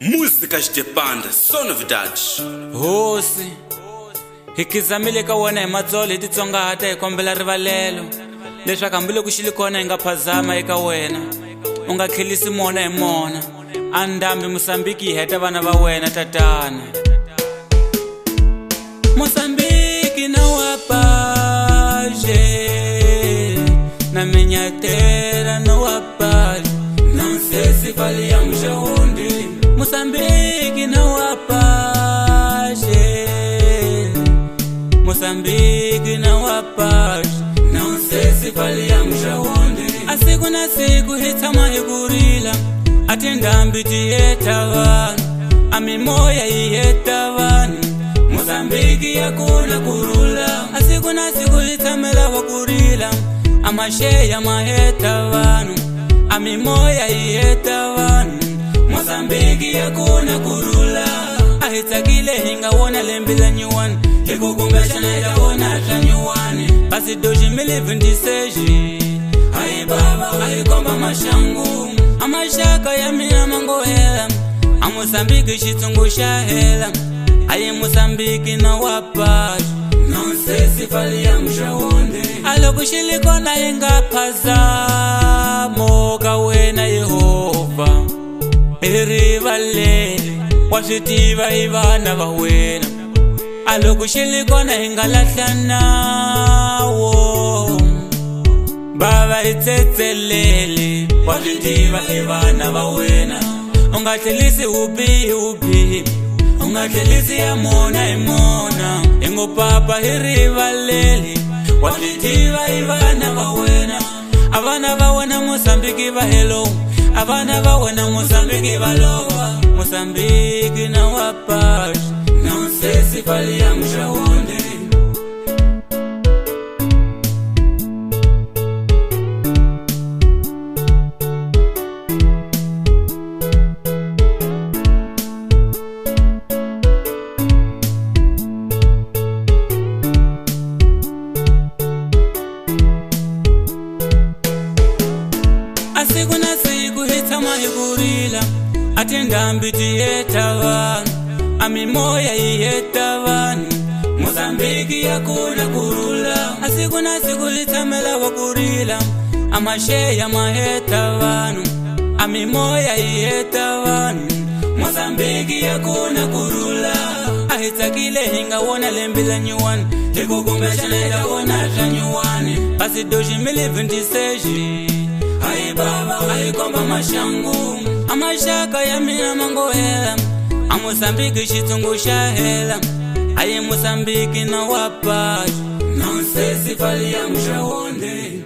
Música Stepanda, só novidades. Hosi hikizamile ka wona hi matsolo hi titsongahata hi kombela rivalelo leswaku hambiloko xi li kona hi nga phazama eka wena u nga tlhelisi mona hi mona a ndhambi Mosambiki hi heta vana va wena tatana Mosambiki na wapaje na menyatera na wapaje não sei se valia mjahundi Mosambiki na wapaje Mosambiki na wapaje não sei se valia mjahundi asiku na siku hi tshama hi kurila ati ndhambi ti heta vanhu a mimoya yi heta vanhu Mosambiki ya kuna kurula asiku na siku hi tshamela va kurila a masheya ma heta vanhu a mimoya yi heta vanhu Mosambiki ya kuna kurula a hi tsakile hi nga wona lembe la nyuwani hi ku kumbexana hi ta wona hla nyuwani kasi doxi 2026 hayi baba a hi komba maxangu a maxaka ya mina mango hela a Mosambiki xitsungu xa hela aye Mosambiki na wapaje não sei se valia mjahundi a loko xi li kona hi nga phazamo ka wena Yehova hi rivaleli wa swi tiva hi vana va wena a loko xi li kona hi nga lahlanawo bava hi tsetseleli wa swi tiva hi vana va wena u nga tlhelisi vubihi u nga tlhelisi ya mona hi mona hi ngo papa hi rivaleli wa swi tiva hi vana va wena a vana va wena Mosambiki va hello a vana va wena Mosambiki va lova Mosambiki na wapaje não sei se valia mjahundi asiku na siku hi tshama hi kurila ati ndhambi ti heta vanhu a mimoya yi heta vanhu Mosambiki ya kuna kurula asiku na siku hi tshamela va kurila a masheya ma heta vanhu a mimoya yi heta vanhu Mosambiki ya kuna kurula a hi tsakile hi nga wona lembe la nyuwani hi ku kumbexana hi ta wona hla nyuwani kasi doxi 2026 hayi baba a hi komba maxangu a maxaka ya mina mango hela a Mosambiki xitsungu xa hela aye Mosambiki na wapaje não sei se valia mjahundi